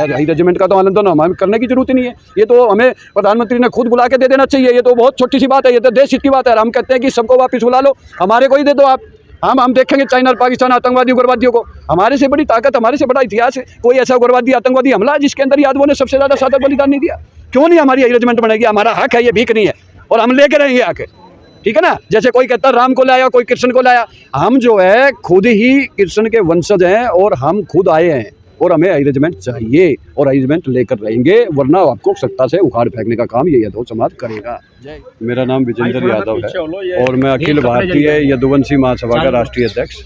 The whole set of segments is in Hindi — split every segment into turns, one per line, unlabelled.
हाई रेजिमेंट का तो आंदोलन हमें करने की जरूरत ही नहीं है। ये तो हमें प्रधानमंत्री ने खुद बुला के दे देना चाहिए। ये तो बहुत छोटी सी बात है, ये तो देश हित की बात है। हम कहते हैं कि सबको वापस बुला लो, हमारे को ही दे दो आप। हम देखेंगे चाइना और पाकिस्तान आतंकवादी उग्रवादियों को। हमारे से बड़ी ताकत, हमारे से बड़ा इतिहास है। कोई ऐसा उग्रवादी आतंकवादी हमला जिसके अंदर यादवों ने सबसे ज्यादा सादर बलिदान नहीं दिया? क्यों नहीं हमारी रेजिमेंट बनेगी? हमारा हक है, ये भीख नहीं है, और हम लेके रहेंगे आके, ठीक है ना। जैसे कोई कहता है राम को लाया, कोई कृष्ण को लाया, हम जो है खुद ही कृष्ण के वंशज हैं और हम खुद आए हैं, और हमें हाई रेजिमेंट चाहिए और हाई रेजिमेंट लेकर रहेंगे, वरना आपको सत्ता से उखाड़ फेंकने का काम ये यादव समाज करेगा। मेरा नाम विजेंद्र यादव है और मैं अखिल भारतीय यदुवंशी महासभा का राष्ट्रीय अध्यक्ष।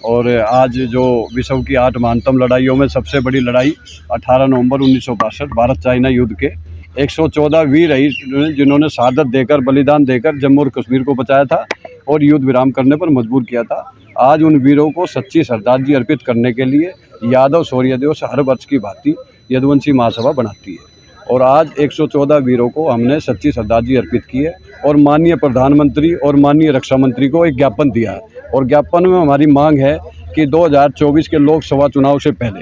और आज जो विश्व की 8 महानतम लड़ाइयों में सबसे बड़ी लड़ाई 18 नवंबर 1962 भारत चाइना युद्ध के 114 वीर जिन्होंने शहादत देकर, बलिदान देकर जम्मू और कश्मीर को बचाया था और युद्ध विराम करने पर मजबूर किया था। आज उन वीरों को सच्ची श्रद्धांजलि अर्पित करने के लिए यादव शौर्य दिवस हर वर्ष की भांति यदुवंशी महासभा बनाती है, और आज 114 वीरों को हमने सच्ची श्रद्धांजलि अर्पित की है और माननीय प्रधानमंत्री और माननीय रक्षा मंत्री को एक ज्ञापन दिया है। और ज्ञापन में हमारी मांग है कि 2024 के लोकसभा चुनाव से पहले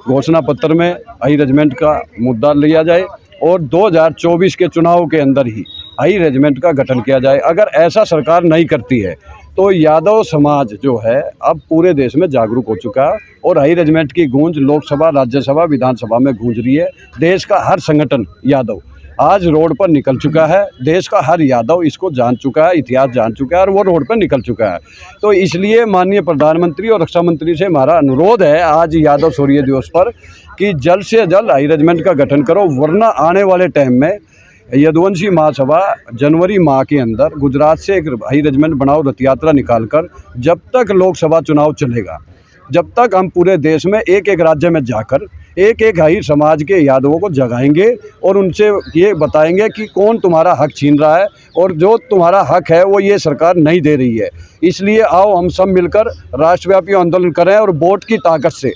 घोषणा पत्र में हाई रेजिमेंट का मुद्दा लिया जाए और 2024 के चुनाव के अंदर ही हाई रेजिमेंट का गठन किया जाए। अगर ऐसा सरकार नहीं करती है तो यादव समाज जो है अब पूरे देश में जागरूक हो चुका है और हाई रेजिमेंट की गूंज लोकसभा, राज्यसभा, विधानसभा में गूंज रही है। देश का हर संगठन यादव आज रोड पर निकल चुका है। देश का हर यादव इसको जान चुका है, इतिहास जान चुका है और वो रोड पर निकल चुका है। तो इसलिए माननीय प्रधानमंत्री और रक्षा मंत्री से हमारा अनुरोध है आज यादव शौर्य दिवस पर कि जल्द से जल्द हाई रेजिमेंट का गठन करो, वरना आने वाले टाइम में यदुवंशी महासभा जनवरी माह के अंदर गुजरात से एक हाई रेजिमेंट बनाओ रथ यात्रा निकालकर, जब तक लोकसभा चुनाव चलेगा, जब तक हम पूरे देश में एक एक राज्य में जाकर एक एक हाई समाज के यादवों को जगाएंगे और उनसे ये बताएंगे कि कौन तुम्हारा हक छीन रहा है और जो तुम्हारा हक है वो ये सरकार नहीं दे रही है। इसलिए आओ हम सब मिलकर राष्ट्रव्यापी आंदोलन करें और वोट की ताकत से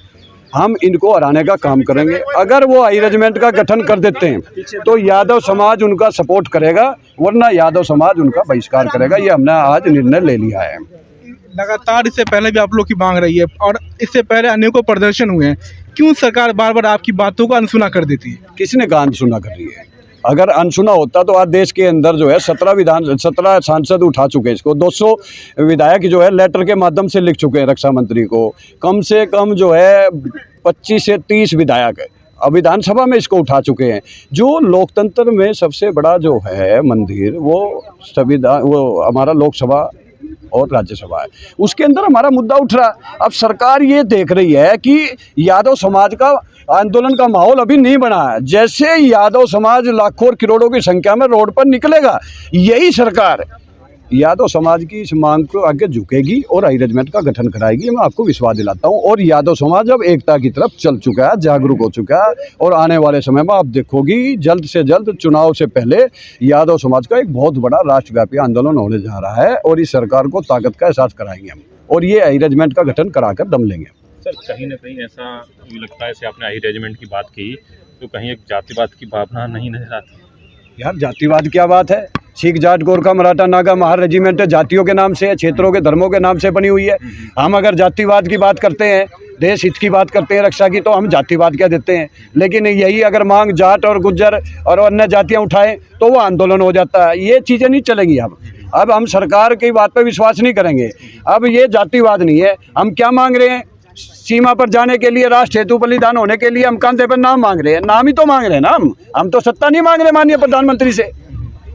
हम इनको हराने का काम करेंगे। अगर वो हाई रेजिमेंट का गठन कर देते हैं तो यादव समाज उनका सपोर्ट करेगा, वरना यादव समाज उनका बहिष्कार करेगा। ये हमने आज निर्णय ले लिया है।
लगातार इससे पहले भी आप लोग की मांग रही है और इससे पहले अनेकों प्रदर्शन हुए हैं, क्यों सरकार बार बार आपकी बातों को अनसुना कर देती है?
किसने कहा अनसुना कर रही है? अगर अनसुना होता तो आज देश के अंदर जो है 17 सांसद उठा चुके हैं इसको, 200 विधायक जो है लेटर के माध्यम से लिख चुके हैं रक्षा मंत्री को, कम से कम जो है 25 से 30 विधायक अब विधानसभा में इसको उठा चुके हैं। जो लोकतंत्र में सबसे बड़ा जो है मंदिर वो संविधान, वो हमारा लोकसभा और राज्यसभा है, उसके अंदर हमारा मुद्दा उठ रहा है। अब सरकार ये देख रही है कि यादव समाज का आंदोलन का माहौल अभी नहीं बना है, जैसे यादव समाज लाखों और करोड़ों की संख्या में रोड पर निकलेगा, यही सरकार यादव समाज की इस मांग को आगे झुकेगी और हाई रेजिमेंट का गठन कराएगी। मैं आपको विश्वास दिलाता हूं। और यादव समाज अब एकता की तरफ चल चुका है, जागरूक हो चुका है, और आने वाले समय में आप देखोगी जल्द से जल्द चुनाव से पहले यादव समाज का एक बहुत बड़ा राष्ट्रव्यापी आंदोलन होने जा रहा है और इस सरकार को ताकत का एहसास कराएंगे हम, और ये हाई रेजिमेंट का गठन कराकर दम लेंगे।
सर, कहीं ना कहीं ऐसा लगता है, जैसे आपने हाई रेजिमेंट की बात की, तो कहीं एक जातिवाद की भावना नहीं नजर आती?
यार जातिवाद क्या बात है? सिख, जाट, गोरखा, मराठा, नागा, महार रेजिमेंट जातियों के नाम से, क्षेत्रों के, धर्मों के नाम से बनी हुई है। हम अगर जातिवाद की बात करते हैं, देश हित की बात करते हैं, रक्षा की, तो हम जातिवाद क्या देते हैं। लेकिन यही अगर मांग जाट और गुज्जर और अन्य जातियां उठाएं तो वो आंदोलन हो जाता है। ये चीज़ें नहीं चलेंगी। अब हम सरकार की बात पर विश्वास नहीं करेंगे। अब ये जातिवाद नहीं है। हम क्या मांग रहे हैं? सीमा पर जाने के लिए, राष्ट्र हेतु बलिदान होने के लिए हम कंधे पर नाम मांग रहे हैं। नाम ही तो मांग रहे हैं ना। हम तो सत्ता नहीं मांग रहे माननीय प्रधानमंत्री से।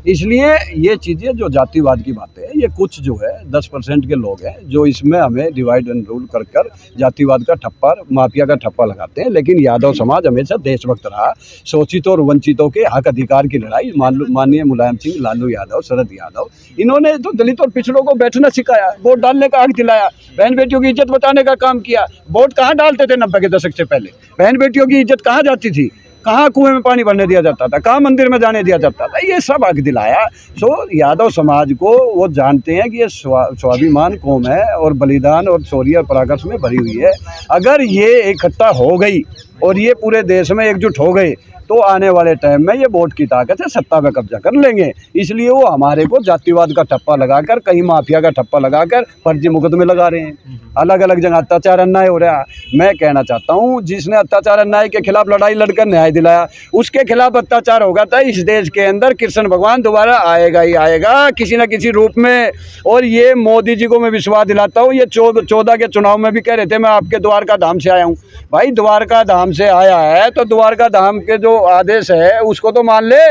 इसलिए ये चीज़ें जो जातिवाद की बातें हैं, ये कुछ जो है 10% के लोग हैं जो इसमें हमें डिवाइड एंड रूल कर जातिवाद का ठप्पा, माफिया का ठप्पा लगाते हैं। लेकिन यादव समाज हमेशा देशभक्त रहा। शोषितों और वंचितों के हक अधिकार की लड़ाई माननीय मुलायम सिंह, लालू यादव, शरद यादव, इन्होंने तो दलित और पिछड़ों को बैठना सिखाया, वोट डालने का हक दिलाया, बहन बेटियों की इज्जत बचाने का काम किया। वोट कहाँ डालते थे 90 के दशक से पहले? बहन बेटियों की इज्जत कहाँ जाती थी? कहाँ कुएं में पानी भरने दिया जाता था? कहाँ मंदिर में जाने दिया जाता था? ये सब हक दिलाया। सो यादव समाज को वो जानते हैं कि ये स्वाभिमान कौम है और बलिदान और शौर्य और पराक्रम में भरी हुई है। अगर ये इकट्ठा हो गई और ये पूरे देश में एकजुट हो गए तो आने वाले टाइम में ये वोट की ताकत से सत्ता में कब्जा कर लेंगे। इसलिए वो हमारे को जातिवाद का ठप्पा लगाकर, कहीं माफिया का ठप्पा लगाकर फर्जी मुकदमे लगा रहे हैं। अलग अलग जगह अत्याचार अन्याय हो रहा है। मैं कहना चाहता हूँ जिसने अत्याचार अन्याय के खिलाफ लड़ाई लड़कर न्याय दिलाया उसके खिलाफ अत्याचार होगा तो इस देश के अंदर कृष्ण भगवान दोबारा आएगा ही आएगा किसी न किसी रूप में। और ये मोदी जी को मैं विश्वास दिलाता हूँ, ये 14 के चुनाव में भी कह रहे थे मैं आपके द्वारका धाम से आया हूँ। भाई द्वारका धाम से आया है तो द्वारका धाम के जो आदेश है उसको तो मान ले।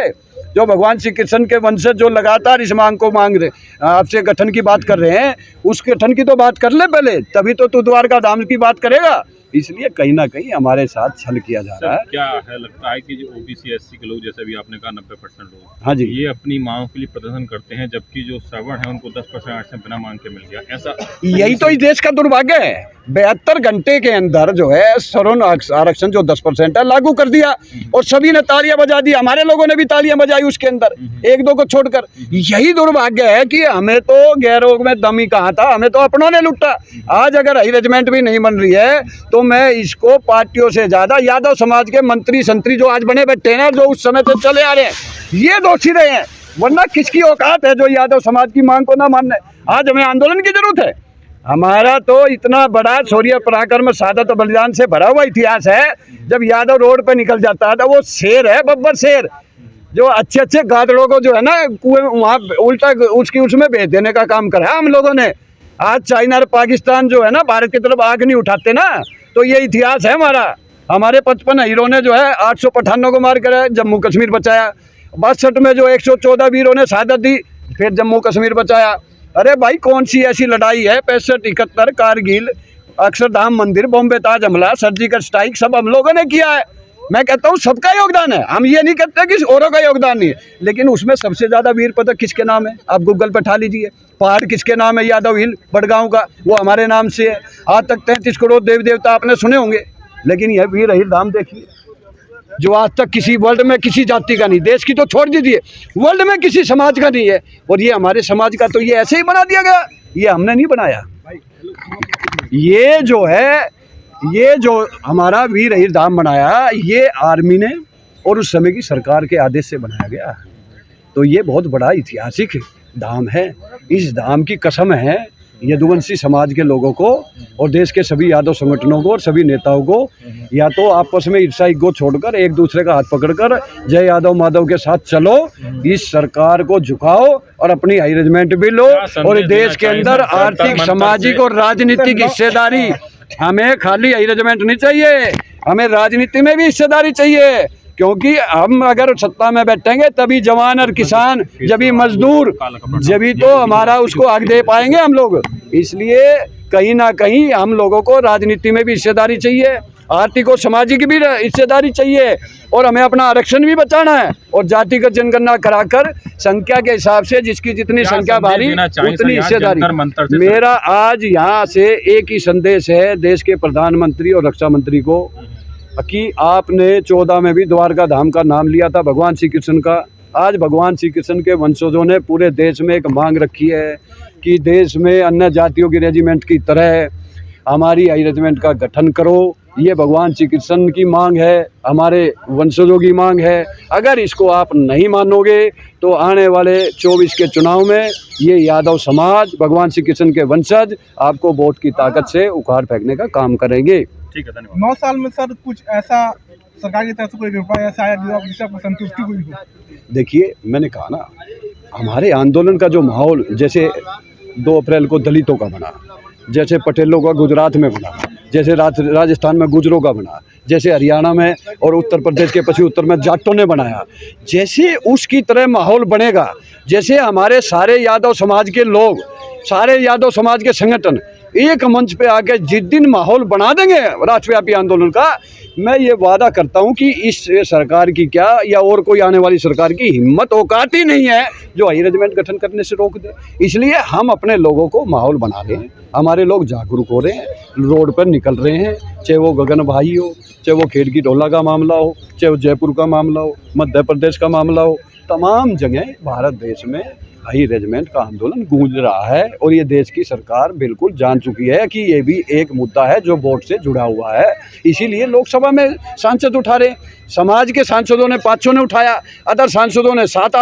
जो भगवान श्री कृष्ण के वंशज जो लगातार इस मांग को मांग रहे, आपसे गठन की बात कर रहे हैं, उस गठन की तो बात कर ले पहले, तभी तो तू द्वारका धाम की बात करेगा। इसलिए कहीं ना कहीं हमारे साथ छल किया जा रहा है।
क्या है लगता है कि जो ओबीसी एससी के लोग, जैसे भी आपने कहा 90% लोग,
हाँ जी,
ये अपनी मांगों के लिए प्रदर्शन करते हैं, जबकि जो श्रवण है उनको 10% आरक्षण बिना मांग के मिल गया, ऐसा
यही तो इस देश का दुर्भाग्य है। 72 घंटे के अंदर जो है श्रवण आरक्षण जो 10% है लागू कर दिया और सभी ने तालियां बजा दी। हमारे लोगों ने भी तालियां बजाई उसके अंदर, एक दो को छोड़कर। यही दुर्भाग्य है कि हमें तो गैरों में दम ही कहा था, हमें तो अपनों ने लुटा। आज अगर हाई रेजिमेंट भी नहीं बन रही है तो मैं इसको पार्टियों से ज्यादा यादव समाज के मंत्री संतरी जो आज बने बैठे हैं, जो उस समय से चले आ रहे हैं, ये दोषी रहे हैं। वरना किसकी औकात है जो यादव समाज की मांग को ना मानने। आज हमें आंदोलन की जरूरत है। हमारा तो इतना बड़ा शौर्य पराक्रम शहादत और बलिदान से भरा हुआ इतिहास है। जब यादव रोड पे निकल जाता है तो वो शेर है, बब्बर शेर, जो अच्छे अच्छे गादड़ों को जो है ना कुएं वहाँ उल्टा उसकी उसमें भेज देने का काम करा हम लोगों ने। आज चाइना और पाकिस्तान जो है ना भारत की तरफ आग नहीं उठाते ना, तो ये इतिहास है हमारा। हमारे 55 हीरो ने जो है 800 पठानों को मार कर जम्मू कश्मीर बचाया। 62 में जो 114 वीरों ने शहादत दी, फिर जम्मू कश्मीर बचाया। अरे भाई कौन सी ऐसी लड़ाई है? 65, 71, कारगिल, अक्षरधाम मंदिर, बॉम्बे ताज हमला, सर्जिकल स्ट्राइक, सब हम लोगों ने किया है। मैं कहता हूँ सबका योगदान है, हम ये नहीं कहते कि औरों का योगदान नहीं है। लेकिन उसमें सबसे ज़्यादा वीर पदक किसके नाम है? आप गूगल पर ठा लीजिए। पहाड़ किसके नाम है? यादव हिल बड़गांव का, वो हमारे नाम से है। आज तक 33 करोड़ देवी देवता आपने सुने होंगे, लेकिन यह वीर हिल धाम देखिए जो आज तक किसी वर्ल्ड में किसी जाति का नहीं, देश की तो छोड़ दीजिए, वर्ल्ड में किसी समाज का नहीं है। और ये हमारे समाज का तो ये ऐसे ही बना दिया गया, ये हमने नहीं बनाया। ये जो है, ये जो हमारा वीर हिल धाम बनाया, ये आर्मी ने और उस समय की सरकार के आदेश से बनाया गया। तो ये बहुत बड़ा ऐतिहासिक धाम है। इस धाम की कसम है यदुवंशी समाज के लोगों को और देश के सभी यादव संगठनों को और सभी नेताओं को, या तो आपस में ईर्ष्या को छोड़कर एक दूसरे का हाथ पकड़कर जय यादव माधव के साथ चलो, इस सरकार को झुकाओ और अपनी हाई रेजिमेंट भी लो। और देश के अंदर आर्थिक, सामाजिक और राजनीतिक हिस्सेदारी, हमें खाली हाई रेजिमेंट नहीं चाहिए, हमें राजनीति में भी हिस्सेदारी चाहिए। क्योंकि हम अगर सत्ता में बैठेंगे तभी जवान और किसान, जब ही मजदूर, जब ही तो हमारा उसको हक दे पाएंगे हम लोग। इसलिए कहीं ना कहीं हम लोगों को राजनीति में भी हिस्सेदारी चाहिए, आर्थिक और सामाजिक भी हिस्सेदारी चाहिए, और हमें अपना आरक्षण भी बचाना है। और जातिगत जनगणना कराकर संख्या के हिसाब से जिसकी जितनी संख्या भारी उतनी हिस्सेदारी। मेरा आज यहाँ से एक ही संदेश है देश के प्रधानमंत्री और रक्षा मंत्री को, कि आपने 14 में भी द्वारका धाम का नाम लिया था भगवान श्री कृष्ण का। आज भगवान श्री कृष्ण के वंशजों ने पूरे देश में एक मांग रखी है कि देश में अन्य जातियों की रेजिमेंट की तरह हमारी हाई रेजिमेंट का गठन करो। ये भगवान श्री कृष्ण की मांग है, हमारे वंशजों की मांग है। अगर इसको आप नहीं मानोगे तो आने वाले 24 के चुनाव में ये यादव समाज, भगवान श्री कृष्ण के वंशज आपको वोट की ताकत से उखाड़ फेंकने का काम करेंगे।
ठीक है, धन्यवाद।
9 साल में सर कुछ ऐसा सरकार की तरफ से कोई उपाय ऐसा आया जिससे आपको संतुष्टि हुई हो? देखिए,
मैंने कहा ना, हमारे आंदोलन का जो माहौल जैसे 2 अप्रैल को दलितों का बना, जैसे पटेलों का गुजरात में बना, जैसे राजस्थान में गुजरों का बना, जैसे हरियाणा में और उत्तर प्रदेश के पश्चिमी उत्तर में जाटों ने बनाया, जैसे उसकी तरह माहौल बनेगा, जैसे हमारे सारे यादव समाज के लोग, सारे यादव समाज के संगठन एक मंच पे आके जिस दिन माहौल बना देंगे राष्ट्रव्यापी आंदोलन का, मैं ये वादा करता हूँ कि इस सरकार की क्या या और कोई आने वाली सरकार की हिम्मत औकात ही नहीं है जो हाई रेजिमेंट गठन करने से रोक दे। इसलिए हम अपने लोगों को माहौल बना रहे हैं, हमारे लोग जागरूक हो रहे हैं, रोड पर निकल रहे हैं, चाहे वो गगन भाई हो, चाहे वो खेड़की ढोला का मामला हो, चाहे वो जयपुर का मामला हो, मध्य प्रदेश का मामला हो, तमाम जगह भारत देश में हाई रेजिमेंट का आंदोलन गूंज रहा है और ये देश की सरकार बिल्कुल जान चुकी है कि ये भी एक मुद्दा है जो वोट से जुड़ा हुआ है। इसीलिए लोकसभा में सांसद उठा रहे, समाज के सांसदों ने 500 ने उठाया, अदर सांसदों ने 8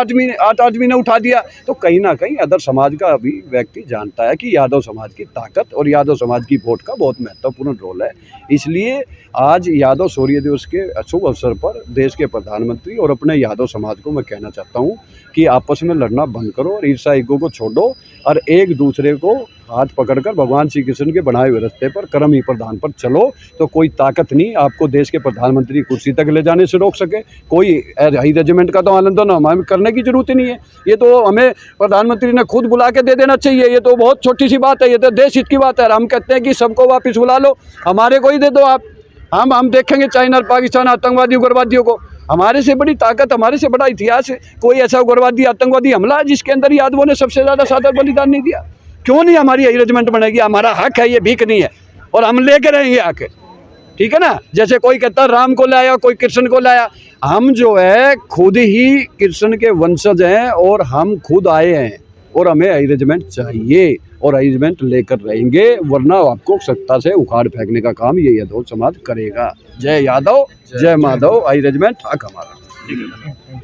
आदमी ने उठा दिया। तो कहीं ना कहीं अदर समाज का भी व्यक्ति जानता है कि यादव समाज की ताकत और यादव समाज की वोट का बहुत महत्वपूर्ण रोल है। इसलिए आज यादव शौर्य दिवस के शुभ अवसर पर देश के प्रधानमंत्री और अपने यादव समाज को मैं कहना चाहता हूँ कि आपस में लड़ना बंद करो और ईर्ष्या ईगो को छोड़ो और एक दूसरे को हाथ पकड़कर भगवान श्री कृष्ण के बनाए हुए रास्ते पर कर्म ही प्रधान पर चलो। तो कोई ताकत नहीं आपको देश के प्रधानमंत्री कुर्सी तक ले जाने से रोक सके। कोई हाई रेजिमेंट का तो आंदोलन हमें करने की जरूरत ही नहीं है। ये तो हमें प्रधानमंत्री ने खुद बुला के दे देना चाहिए। ये तो बहुत छोटी सी बात है, ये तो देश हित की बात है। हम कहते हैं कि सबको वापस बुला लो, हमारे को ही दे दो आप। हम देखेंगे चाइना और पाकिस्तान आतंकवादी उग्रवादियों को। हमारे से बड़ी ताकत, हमारे से बड़ा इतिहास है। कोई ऐसा उग्रवादी आतंकवादी हमला है जिसके अंदर यादवों ने सबसे ज़्यादा सादर बलिदान नहीं दिया। क्यों नहीं हमारी हाई रेजिमेंट बनेगी? हमारा हक है, ये भीख नहीं है और हम लेके रहेंगे आके, ठीक है ना। जैसे कोई कहता है राम को लाया, कोई कृष्ण को लाया। हम जो है खुद ही कृष्ण के वंशज हैं और हम खुद आए हैं और हमें हाई रेजिमेंट चाहिए और हाई रेजिमेंट लेकर रहेंगे, वरना आपको सत्ता से उखाड़ फेंकने का काम ये यादव समाज करेगा। जय यादव, जय माधव, हाई रेजिमेंट हक हमारा।